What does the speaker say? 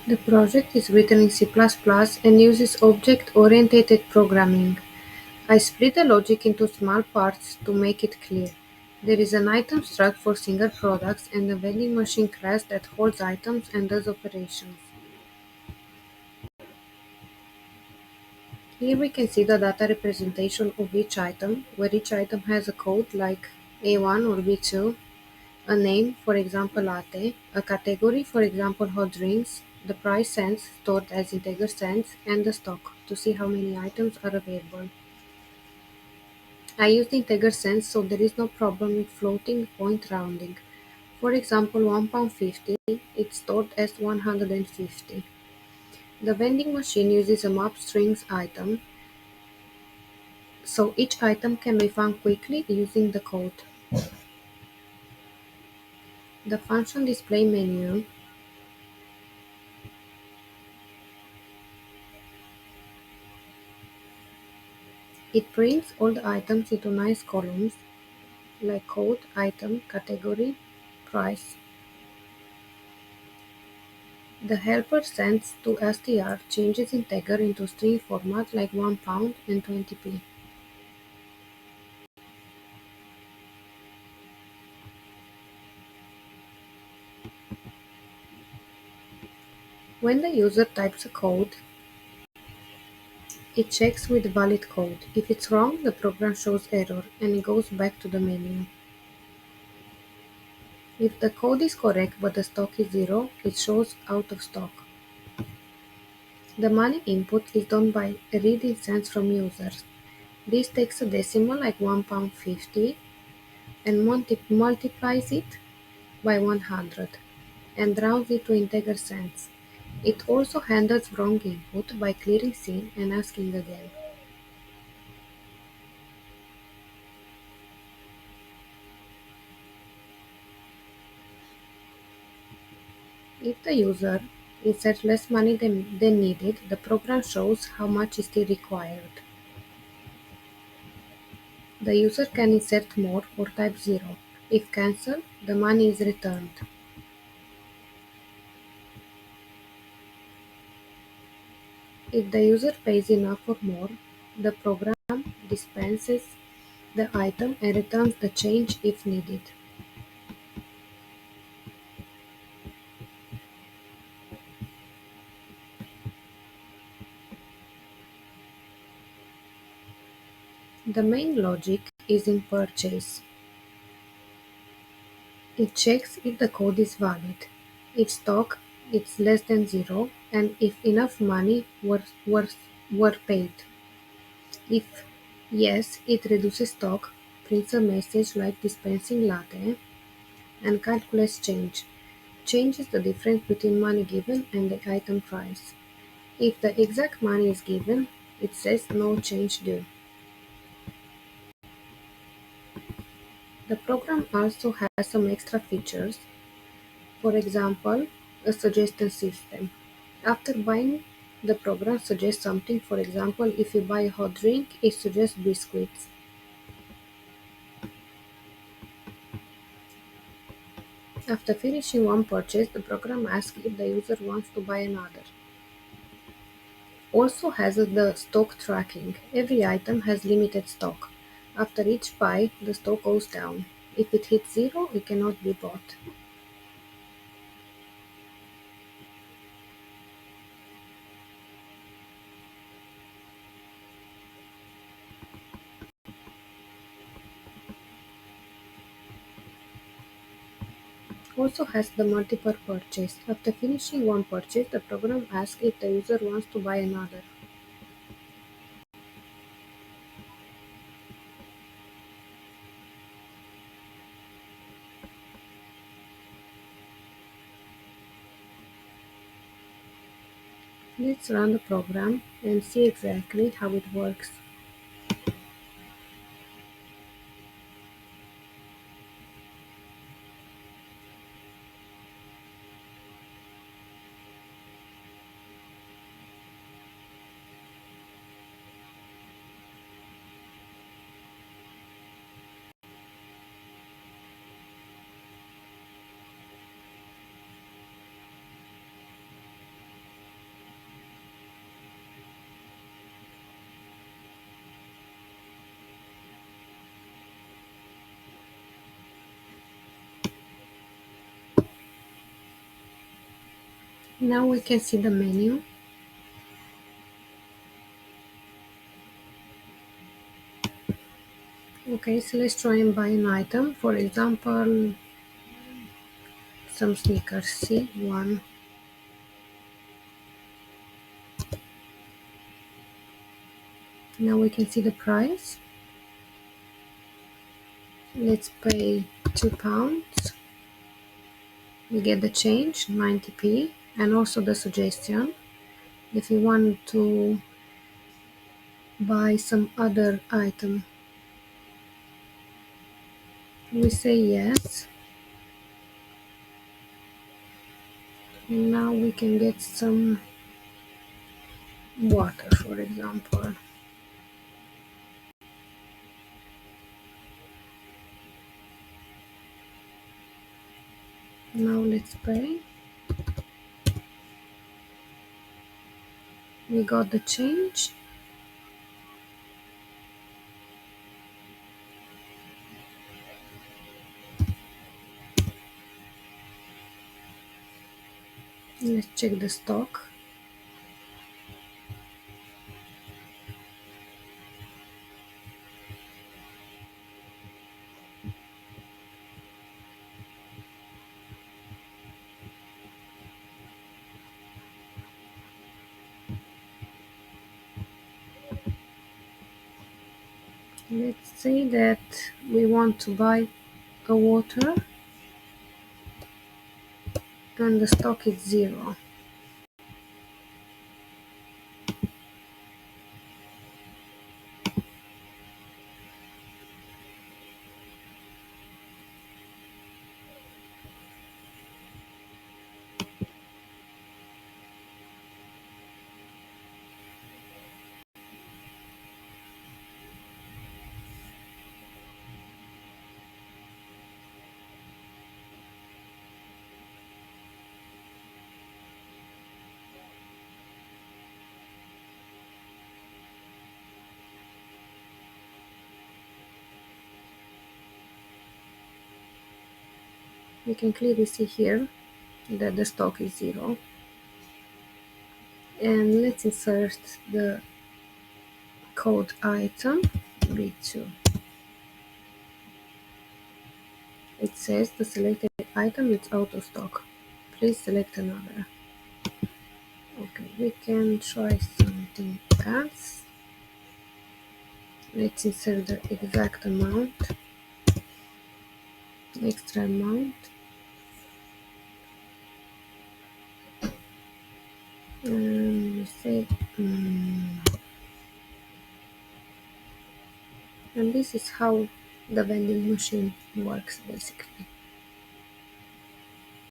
The project is written in C++ and uses object-oriented programming. I split the logic into small parts to make it clear. There is an item struct for single products and a vending machine class that holds items and does operations. Here we can see the data representation of each item, where each item has a code like A1 or B2, a name, for example latte, a category, for example hot drinks, the price cents stored as integer cents, and the stock to see how many items are available. I used integer cents so there is no problem with floating point rounding. For example, £1.50 is stored as 150. The vending machine uses a map strings item, so each item can be found quickly using the code. The function display menu it prints all the items into nice columns like code, item, category, price. The helper sends to str changes integer into string format like £1 and 20p. When the user types a code, it checks with valid code. If it's wrong, the program shows error and it goes back to the menu. If the code is correct but the stock is zero, it shows out of stock. The money input is done by reading cents from users. This takes a decimal like £1.50 and multiplies it by 100 and rounds it to integer cents. It also handles wrong input by clearing scene and asking again. If the user inserts less money than needed, the program shows how much is still required. The user can insert more or type 0. If cancelled, the money is returned. If the user pays enough or more, the program dispenses the item and returns the change if needed. The main logic is in purchase. It checks if the code is valid, if stock is less than zero, and if enough money were paid. If yes, it reduces stock, prints a message like dispensing latte, and calculates change. Change is the difference between money given and the item price. If the exact money is given, it says no change due. The program also has some extra features, for example, a suggestion system. After buying, the program suggests something. For example, if you buy a hot drink, it suggests biscuits. After finishing one purchase, the program asks if the user wants to buy another. Also has the stock tracking. Every item has limited stock. After each buy, the stock goes down. If it hits zero, it cannot be bought. Also has the multiple purchase. After finishing one purchase, the program asks if the user wants to buy another. Let's run the program and see exactly how it works. Now we can see the menu. Okay, so let's try and buy an item. For example, some sneakers. See, one. Now we can see the price. Let's pay £2. We get the change, 90p, and also the suggestion. If you want to buy some other item, we say yes. Now we can get some water, for example. Now let's pay. We got the change. Let's check the stock. Let's say that we want to buy a water and the stock is 0. We can clearly see here that the stock is 0. And let's insert the code item B2. It says the selected item is out of stock. Please select another. Okay, we can try something else. Let's insert the exact amount, extra amount, and we say, and this is how the vending machine works basically.